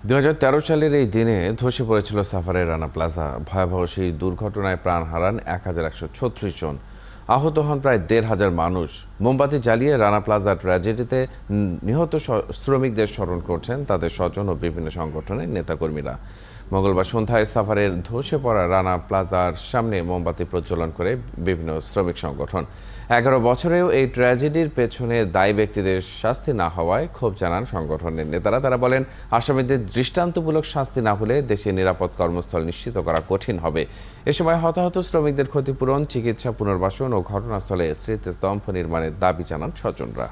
২০১৩ সালের এই দিনে ধসে পড়েছিল সাভারের রানা প্লাজা। ভয়াবহ সেই দুর্ঘটনায় প্রাণ হারান ১,১৩৬ জন, আহত হন প্রায় ১,৫০০ মানুষ। মোমবাতি জ্বালিয়ে রানা প্লাজা ট্র্যাজেডিতে নিহত শ্রমিকদের স্মরণ করছেন তাদের স্বজন ও বিভিন্ন সংগঠনের নেতাকর্মীরা। মঙ্গলবার সন্ধ্যায় সাভারের ধসে পড়া রানা প্লাজার সামনে মোমবাতি প্রজ্বলন করে বিভিন্ন শ্রমিক সংগঠন। ১১ বছরেও এই ট্র্যাজেডির পেছনে দায়ী ব্যক্তিদের শাস্তি না হওয়ায় ক্ষোভ জানান সংগঠনের নেতারা। তারা বলেন, আসামিদের দৃষ্টান্তমূলক শাস্তি না হলে দেশে নিরাপদ কর্মস্থল নিশ্চিত করা কঠিন হবে। এ সময় হতাহত শ্রমিকদের ক্ষতিপূরণ, চিকিৎসা, পুনর্বাসন ও ঘটনাস্থলে স্মৃতিস্তম্ভ নির্মাণের দাবি জানান স্বজনরা।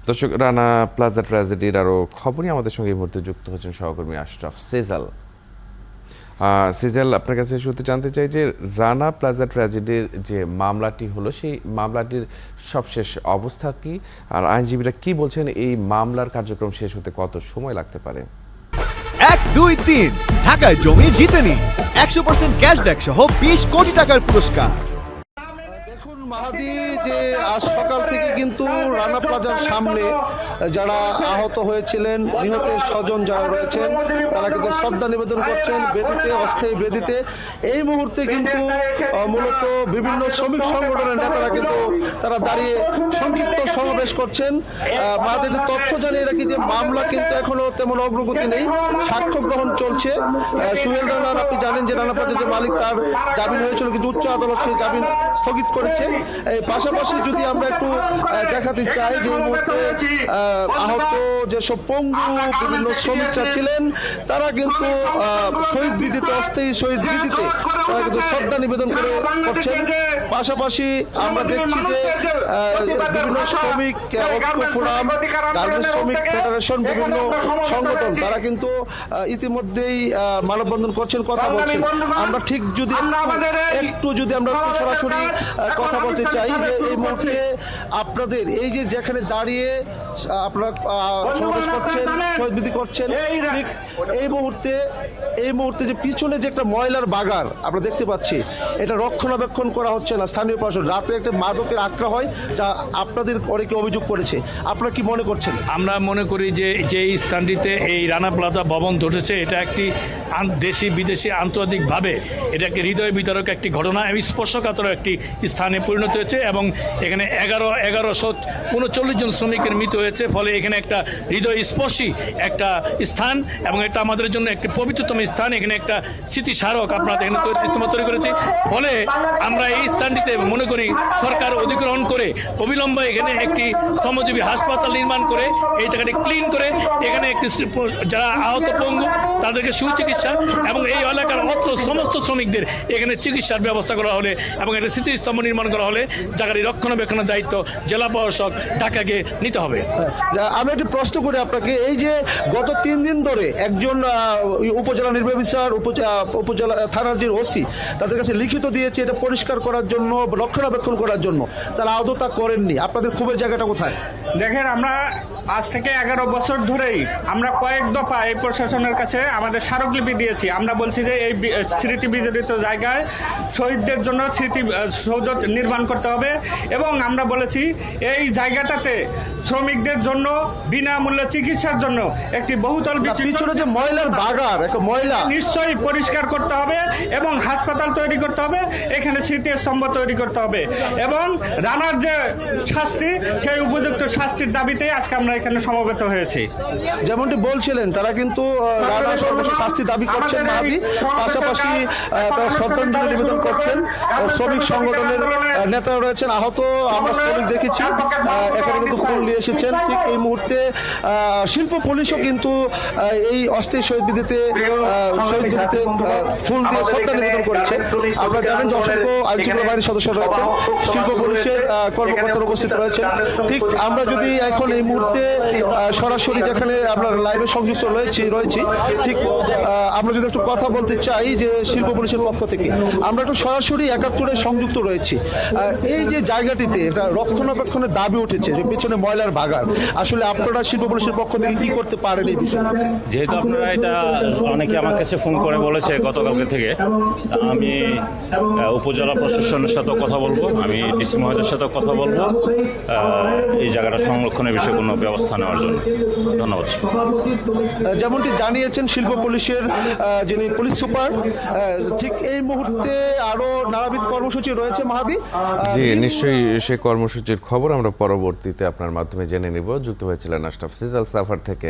দর্শক, রানা প্লাজা ট্র্যাজেডির আরও খবরই আমাদের সঙ্গে এই মুহূর্তে যুক্ত হচ্ছেন সহকর্মী আশরাফ সেজাল। সেজাল, আপনার কাছে শুরুতে জানতে চাই যে রানা প্লাজা ট্র্যাজেডির যে মামলাটি হলো, সেই মামলাটির সবশেষ অবস্থা কি, আর আইনজীবীরা কি বলছেন, এই মামলার কার্যক্রম শেষ হতে কত সময় লাগতে পারে? 1, 2, 3 ঢাকায় জমি জিতে নিন 100% ক্যাশব্যাক সহ 20 কোটি টাকার পুরস্কার। দেখুন মাহাদি, যে আজ সকাল থেকে কিন্তু রানা প্লাজার সামনে যারা আহত হয়েছিলেন, নিহতের স্বজন যারা রয়েছেন, তারা কিন্তু শ্রদ্ধা নিবেদন করছেন বেদিতে, অস্থায়ী বেদিতে। এই মুহূর্তে কিন্তু মূলত বিভিন্ন শ্রমিক সংগঠনের নেতারা কিন্তু তারা দাঁড়িয়ে সংক্ষিপ্ত সমাবেশ করছেন। মাহাদির তথ্য জানিয়ে রাখি যে মামলা কিন্তু এখনো তেমন অগ্রগতি নেই, সাক্ষ্য গ্রহণ চলছে। সুহেল রানার, আপনি জানেন যে রানা প্লাজার যে মালিক, তার জামিন হয়েছিল কিন্তু উচ্চ আদালত সেই জামিন স্থগিত করেছে। পাশাপাশি যদি আমরা একটু দেখাতে চাই যে এই মুহূর্তে আহত যেসব পঙ্গু বিভিন্ন শ্রমিকরা ছিলেন, তারা কিন্তু শহীদ বিদিতে, অস্থায়ী শহীদ বিদিতে তারা কিন্তু শ্রদ্ধা নিবেদন করছেন। পাশাপাশি আমরা দেখছি যে বিভিন্ন শ্রমিক ঐক্য ফোরাম, গার্মেন্টস শ্রমিক ফেডারেশন, বিভিন্ন সংগঠন তারা কিন্তু ইতিমধ্যেই মানববন্ধন করছেন, কথা বলছেন। আমরা ঠিক যদি একটু আমরা সরাসরি কথা বলতে চাই যে এই মুহূর্তে আপনাদের এই যে যেখানে দাঁড়িয়ে আপনারা সমাবেশ করছেন, শহীদ বিদি করছেন, ঠিক এই মুহূর্তে যে পিছনে যে একটা ময়লার বাগার আমরা দেখতে পাচ্ছি, এটা রক্ষণাবেক্ষণ করা হচ্ছে না স্থানীয় প্রশাসন। রাতে একটা মাদকের আক্রা হয়, যা আপনাদের অনেকে অভিযোগ করেছে। আপনারা কি মনে করছেন? আমরা মনে করি যে এই স্থানটিতে এই রানা প্লাজা ভবন ধসেছে, এটা একটি দেশি বিদেশি আন্তর্জাতিকভাবে এটা একটি হৃদয় বিতরক একটি ঘটনা এবং স্পর্শকাতর একটি স্থানে পরিণত হয়েছে, এবং এখানে ১১৩৯ জন শ্রমিকের মৃত্যু হয়েছে। ফলে এখানে একটা হৃদয় স্পর্শী একটা স্থান, এবং এটা আমাদের জন্য একটি পবিত্রতম স্থান। এখানে একটা স্মৃতিস্মারক আমরা এখানে তৈরি করেছি। ফলে আমরা এই স্থানটিতে মনে করি সরকার অধিগ্রহণ করে অবিলম্বে এখানে একটি শ্রমজীবী হাসপাতাল নির্মাণ করে এই জায়গাটি ক্লিন করে এখানে একটি যারা আহত পঙ্গু তাদেরকে সুচিকিৎসা এবং এই এলাকার সমস্ত শ্রমিকদের এখানে চিকিৎসার ব্যবস্থা করা হলে এবং একটা স্মৃতিস্তম্ভ নির্মাণ করা হলে জায়গাটি রক্ষণাবেক্ষণের দায়িত্ব জেলা প্রশাসক ঢাকাকে নিতে হবে। আমি একটি প্রশ্ন করি আপনাকে, এই যে গত 3 দিন ধরে একজন উপজেলা নির্বাহী অফিসার, উপজেলা থানার যে ওসি, তাদের কাছে লিখিত দিয়েছে এটা পরিষ্কার করার জন্য, রক্ষণাবেক্ষণ করার জন্য, তারা আদৌ তা করেননি। আপনাদের ক্ষোভের জায়গাটা কোথায়? দেখেন, আমরা আজ থেকে 11 বছর ধরেই আমরা কয়েক দফা এই প্রশাসনের কাছে আমাদের স্মারকলিপি দিয়েছি। আমরা বলছি যে এই স্মৃতি বিজড়িত জায়গায় শহীদদের জন্য স্মৃতি সৌধ নির্মাণ করতে হবে, এবং আমরা বলেছি এই জায়গাটাতে শ্রমিকদের জন্য বিনামূল্যে চিকিৎসার জন্য একটি বহুতল পিছনে যে ময়লার বাগার, একটা ময়লা নিশ্চয়ই পরিষ্কার করতে হবে এবং হাসপাতাল তৈরি করতে হবে, এখানে স্মৃতিস্তম্ভ তৈরি করতে হবে, এবং রানার যে শাস্তি, সেই উপযুক্ত শাস্তির দাবিতে আজকে আমরা এখানে সমবেত হয়েছি। যেমনটি বলছিলেন, তারা কিন্তু রানা সর্বোচ্চ শাস্তি দাবি করছেন মাহাদি, পাশাপাশি তারা শ্রদ্ধাঞ্জলি নিবেদন করছেন। শ্রমিক সংগঠনের নেতারা রয়েছেন, আহত আমরা শ্রমিক দেখেছি, এখানে কিন্তু ফুল নিয়ে এসেছেন। ঠিক এই মুহূর্তে শিল্প পুলিশও কিন্তু এই অস্থায়ী শহীদ বিদিতে ফুল দিয়ে শ্রদ্ধা নিবেদন করেছে। আপনারা জানেন যে অসংখ্য আইনশৃঙ্খলা বাহিনীর সদস্য রয়েছেন, শিল্প পুলিশের কর্মকর্তারা উপস্থিত রয়েছেন। ঠিক আমরা যদি এখন এই মুহূর্তে সরাসরি যেখানে আমরা লাইভে সংযুক্ত রয়েছি, ঠিক আমরা যদি একটু কথা বলতে চাই যে শিল্প পুলিশের পক্ষ থেকে আমরা একটু সরাসরি 71-এ সংযুক্ত রয়েছি। এই যে জায়গাটিতে এটা রক্ষণাবেক্ষণের দাবি উঠেছে, যে পিছনে ময়লার বাগান, আসলে আপনারা শিল্প পুলিশের পক্ষ থেকে কি করতে পারেন এই বিষয়ে? যেহেতু আপনারা এটা অনেকে আমার কাছে ফোন করে বলেছে গতকালকে থেকে, আমি উপজেলা প্রশাসনের সাথে কথা বলবো, আমি ডিসি মহোদয়ের সাথে কথা বলবো, এই জায়গাটা সংরক্ষণের বিষয়ে কোনো ব্যবস্থা নেওয়ার জন্য। ধন্যবাদ। যেমনটি জানিয়েছেন শিল্প পুলিশের যিনি পুলিশ সুপার, ঠিক এই মুহূর্তে আরো নানাবিধ কর্মসূচি রয়েছে মাহাদি। জি, নিশ্চয়ই সেই কর্মসূচির খবর আমরা পরবর্তীতে আপনার মাধ্যমে জেনে নিব। যুক্ত হয়েছিলেন আশরাফ সিজাল সাফার থেকে।